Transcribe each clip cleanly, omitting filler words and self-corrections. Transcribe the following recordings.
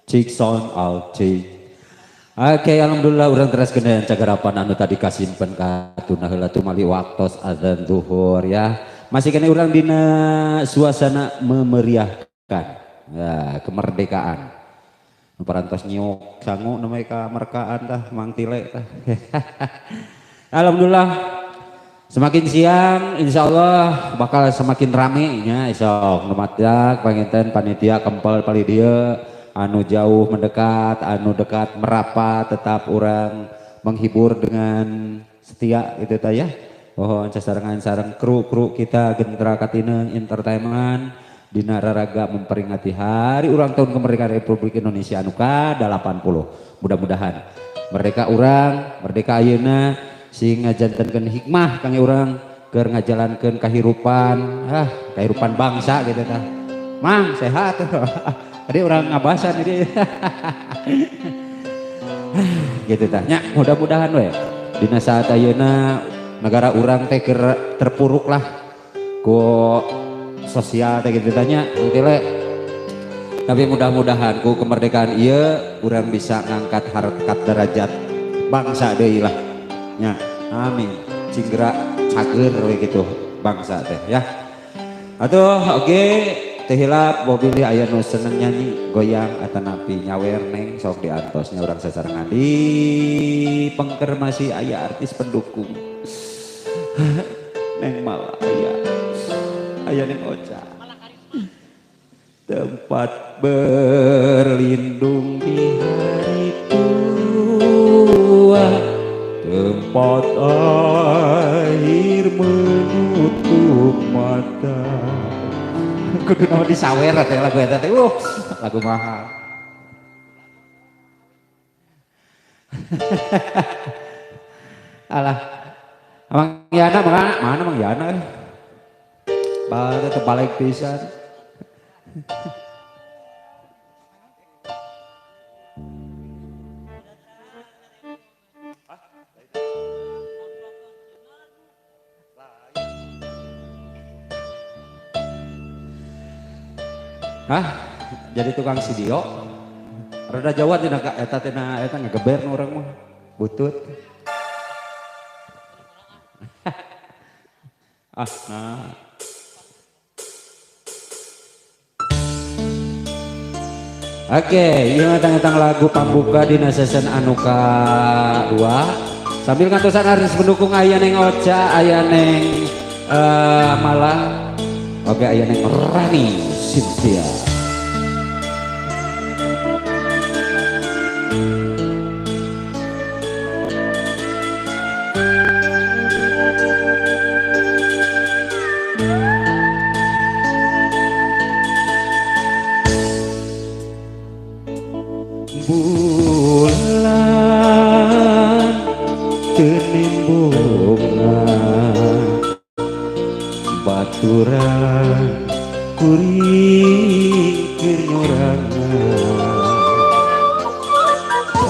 Cik sound out cik. Oke, alhamdulillah urang teras kena cagarapan anu tadi kasimpen katuna heula tu mali waktos azan zuhur ya. Masih kena urang dina suasana memeriahkan ya, kemerdekaan. Parantos nyiuk sangu namanya kemerdekaan tah Mang Tile tah. Alhamdulillah semakin siang insya Allah bakal semakin rame nya esok ngematdak panginten panitia kempel pali dia anu jauh mendekat anu dekat merapat tetap orang menghibur dengan setia gitu ta ya. Pohon sasarangan sareng kru kita Gentra Katineng Entertainment dina raraga memperingati hari ulang tahun kemerdekaan Republik Indonesia anu ka-80. Mudah-mudahan merdeka urang, merdeka ayeuna sing ngajantenkeun hikmah kangge urang keur ngajalankeun kahirupan kahirupan bangsa gitu tah. Mang sehat. Tadi orang ngabasan ini. Gitu tah. Nya mudah-mudahan we dina saat ayeuna negara urang teh terpuruk lah ku sosial teh gitu tanya Tile. Tapi mudah-mudahan ku kemerdekaan ieu urang bisa ngangkat harkat derajat bangsa deui lah. Ya, amin. Cinggera cager we gitu bangsa teh ya. Atuh oke teh hilap mobil aya nu seneng nyanyi goyang atanapi nyawer neng sok diantosnya urang sasarengan di pengker masih aya artis pendukung. Neng malah aya neng Ocha. Tempat berlindung di hari tua, tempat air menutup mata. Kudu nama disawer teh lagu eta teh. Lagu mahal. Alah. Mang Yana mana Mang Yana? Bade teu balik pisan. Jadi tukang video rada Jawa tina eta ngageber nu urang mah butut. Nah. Oke, ieu ngatang-ngatang lagu pambuka dina season anu ka-2. Sambil ngantosan artis pendukung aya neng Ocha, aya neng Malah. Oke, aya neng Rani Cynthia. Bulan tenimbungan baturan kuring kenyorangan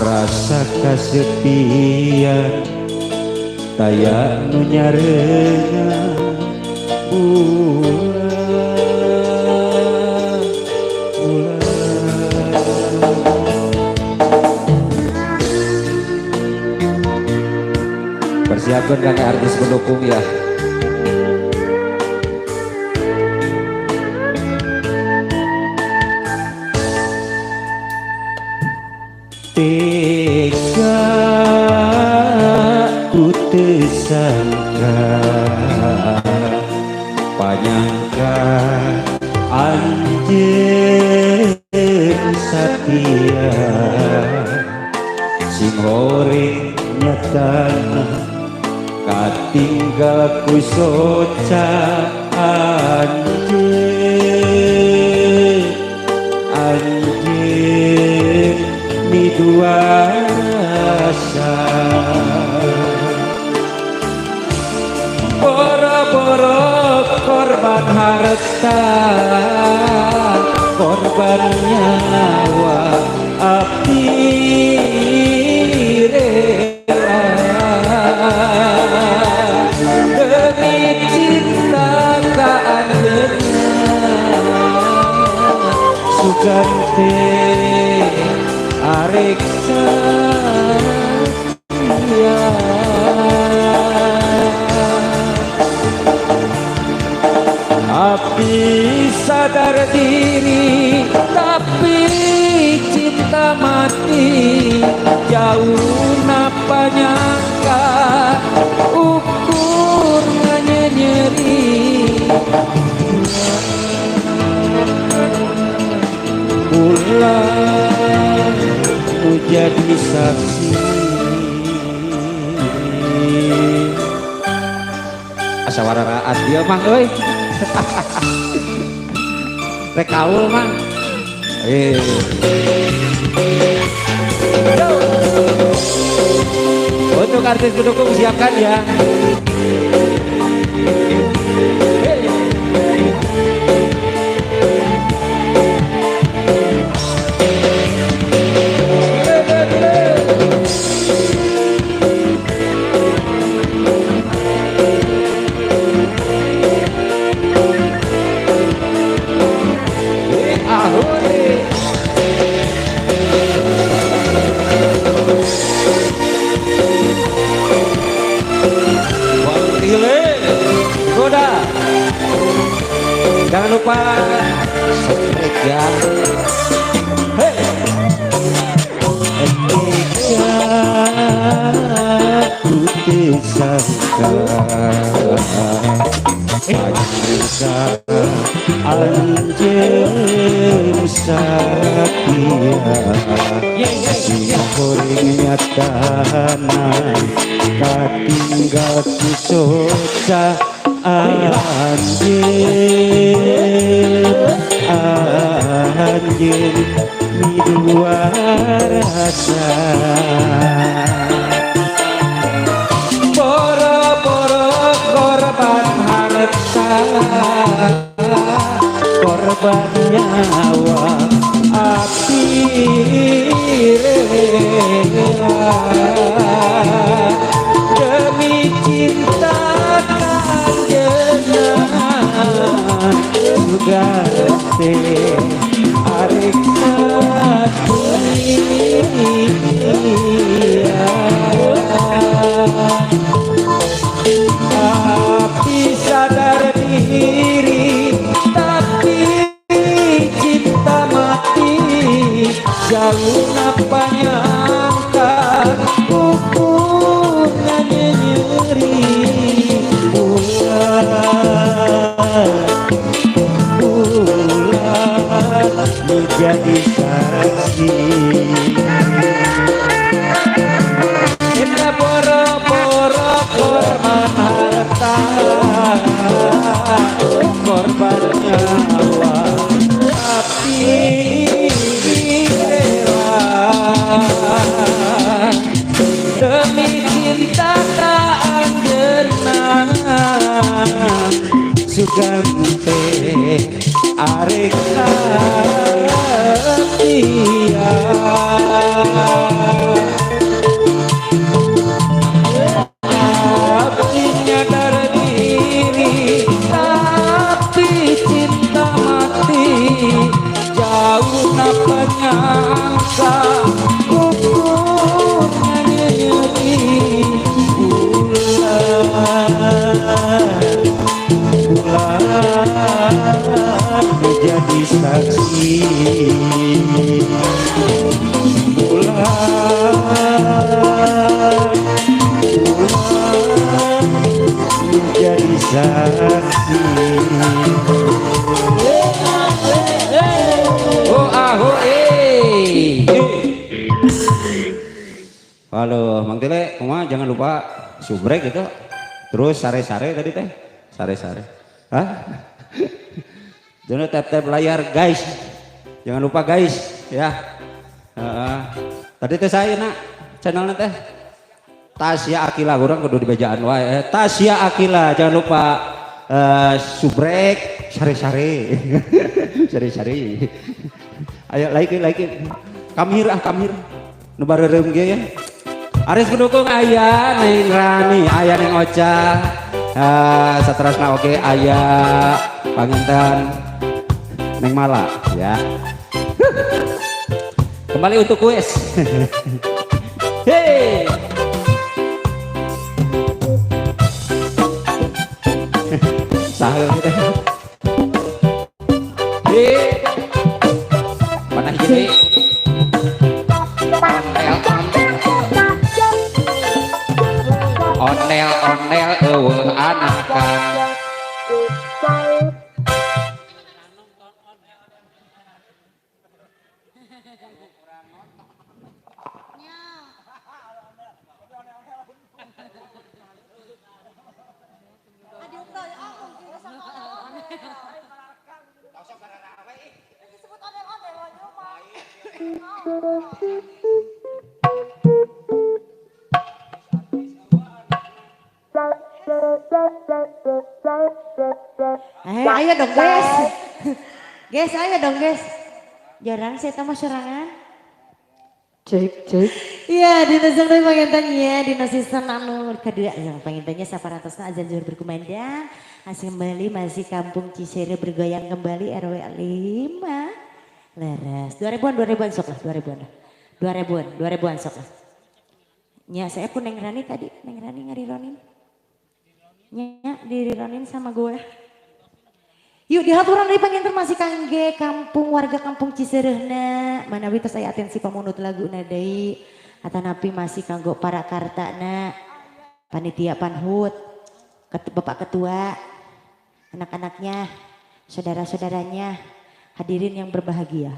rasa kasepian taya nu nyarengan persiapkan kakek artis pendukung ya. Tega ku teu sangka panyangka anjeun satia sing horeng nyatana katinggal ku soca anjeun miduasa boro-boro korban harta korban nyawa abdi demi cinta kaandena sugante diri tapi cinta mati jauh napa nyangka ukur nyeri pulang jadi saksi asa wararaat dia mah euy rek kaul mah untuk artis pendukung siapkan ya. Jangan lupa subscribe ya. Hey. Ketika ku disangka Panjangka anjem sakia Simporing nyatana katinggal kusoca anjir di dua rasa boro-boro korban harta korban nyawa api rela demi cinta juga arek tapi sadar diri tapi cinta mati jauh napa nyangka hukumnya nyeri menjadi saksi kita boro-boro korban harta korban nyawa tapi rela demi cinta tak anjeunna sugante arek setia tapi nyadar diri tapi cinta mati jauh napa nyangka hukumnya nyeri menjadi saksi menjadi saksi oh aho halo Mang Tile kumaha jangan lupa subrek gitu terus sare-sare tadi teh sare-sare hah jangan tap-tap layar guys jangan lupa guys ya tadi teh saya nak channelnya teh Tasya Akila orang kudu dibejaan wae Tasya Akila jangan lupa subrek sare-sare sare-sare ayo like kamir nu bareureuh ge ya aris pendukung aya Neng Rani aya Neng Ocha saterasna oge aya panginten Neng Mala ya. Kembali untuk kuis. Hei. Sahur kita. Hei. Ondel-ondel eueuh anakan. Ayo dong guys. Guys, ayo dong guys. Jarang saya tamu serangan. Cek cek. Iya, dina jeung pangintennya dina season anu kedua yang pangintennya saparatosna azan zuhur berkumandang. Masih kembali masih kampung Cisere bergoyang kembali RW 5. Leres. 2000-an sok lah, 2000-an sok lah. Nya saya pun Neng Rani tadi, Neng Rani ngarironin. Nya dirironin sama gue. Yuk dihaturan dari panginten masih kangge kampung warga kampung Ciserehna. Manawi tos aya atensi pamunut lagu deui. Atanapi masih kanggo para kartana. Panitia panhut. Bapak ketua. Anak-anaknya. Saudara-saudaranya. Hadirin yang berbahagia.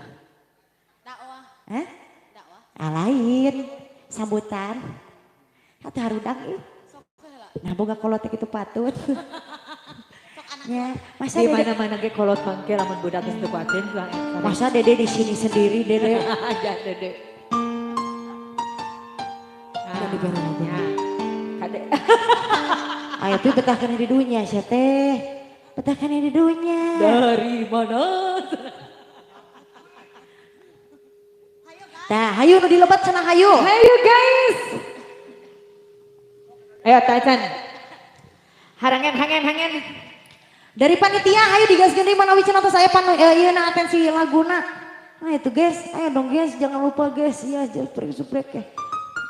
Dakwah. Hah? Dakwah. Lain. Sambutan. Hati harudang ieu. Nah boga kolotek itu patut. Ya, masa di mana-mana ge kolot mangke lamun budak geus teu kuatin pulang. Masa Dede di sini sendiri Dede. Aja Dede. Jadi bener-bener. Kade. Ayo tuh betahkan di dunia sia teh. Betahkan di dunia. Dari mana? Nah, hayu nu dilebat cenah hayu. Hayu guys. Ayo Tacan. Hangen. Dari panitia hayu digaskeun deui manawi cenah tos aya ieu na atensi laguna. Nah itu guys, ayo dong guys, jangan lupa guys. Iya, subrek ya.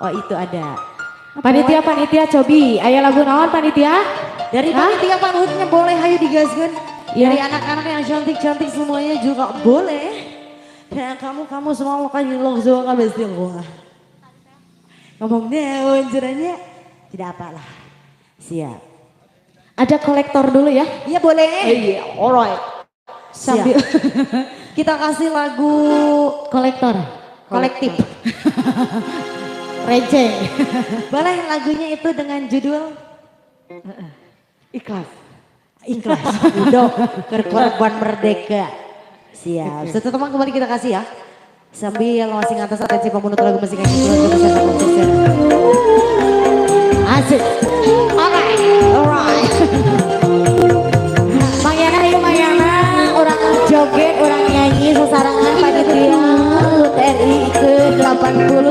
Oh itu ada. Panitia cobi, aya lagu naon panitia? Dari panitia panhutnya boleh hayu digaskeun. Ya. Dari anak-anak yang cantik-cantik semuanya juga boleh. Dan kamu semua mau kasih lokzo ka besti gua. Ngomong naon cenanya? Tidak apalah. Siap. Ada kolektor dulu ya? Iya boleh. Iya, alright. Sambil kita kasih lagu Kolektor. kolektif. Receh. Boleh lagunya itu dengan judul Ikhlas. Ikhlas. Udah korban merdeka. Siap. Setelah teman kembali kita kasih ya. Sambil masing atas atensi pemunut lagu masing asik. Alright. Mayana, orang joget, orang nyanyi, sesarangan panitia HUT RI ke-80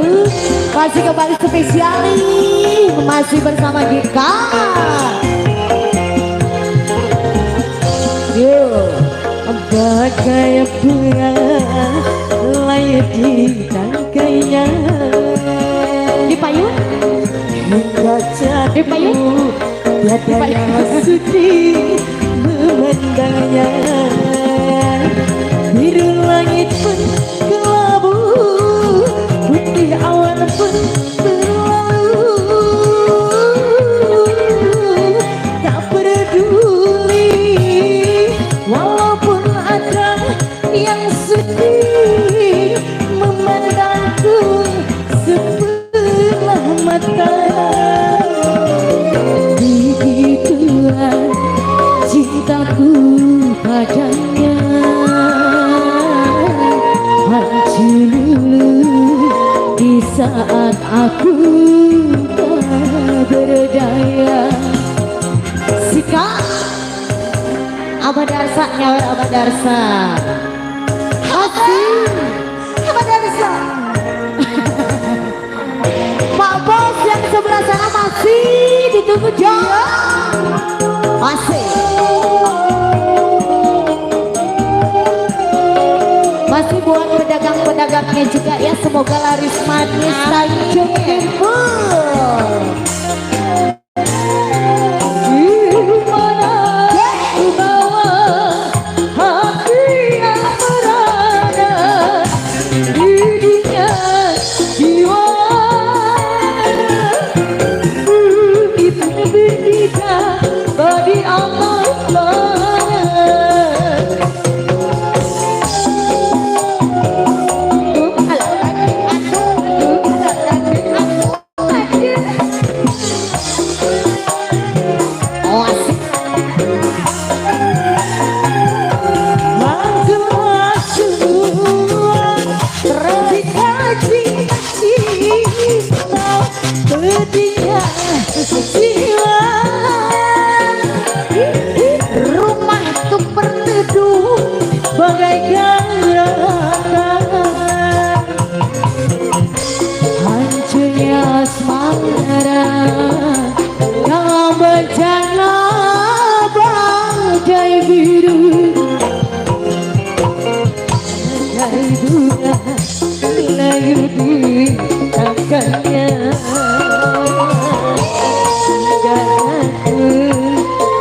masih kembali spesial nih, masih bersama kita. Yo, bagai bunga layu di tangkainya. Di payung? Hingga jadi payung. Tiada yang sudi memandangnya. Biru langit pun kelabu, putih awan pun berlalu. Tak peduli walaupun ada yang sedih memandangku sebelah mata. Cintaku padanya hancur di saat aku tak berdaya. Sikap Abah Darsa nyawer Abah Darsa. Asik Abah Darsa. Pak Bos yang sebelah sana masih ditunggu jauh. Masih buat pedagang-pedagangnya juga ya, semoga laris manis tanjung timbul.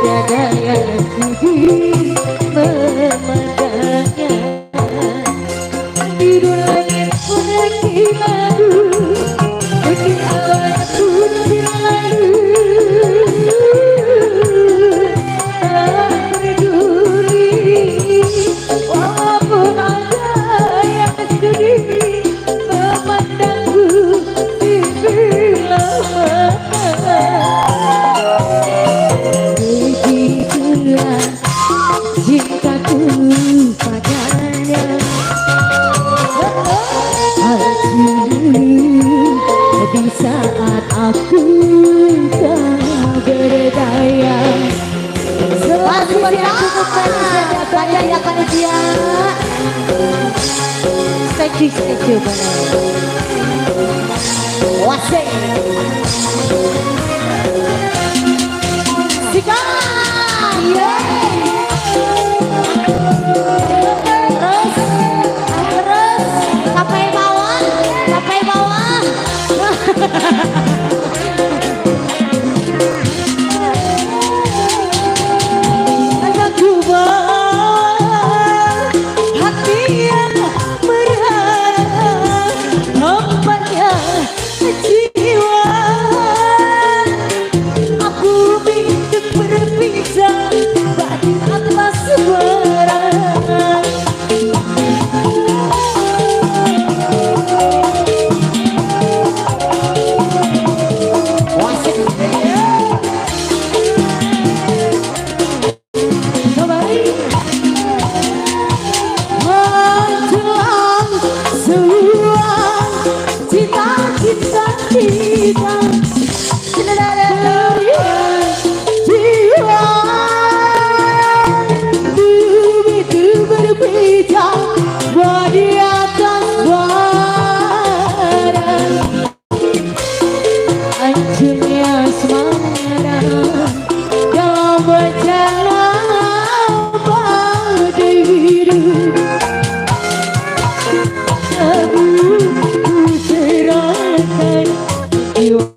Tiada yang sudi memandangnya biru langit menaiki madu bikin awan pun berlalu tak peduli walaupun ada yang sedih memandangku di sebelah mata. Begitulah cintaku padanya. Di saat aku tak berdaya. Sepatu banyak panitia. Statue Wasik. Sika, terus sampai bawah. Aku bawa hati yang berharap hambanya jiwa. Aku ingin berpisah di atas barat. Hancurnya asmara dalam bencana badai hidup. Aku serahkan jiwa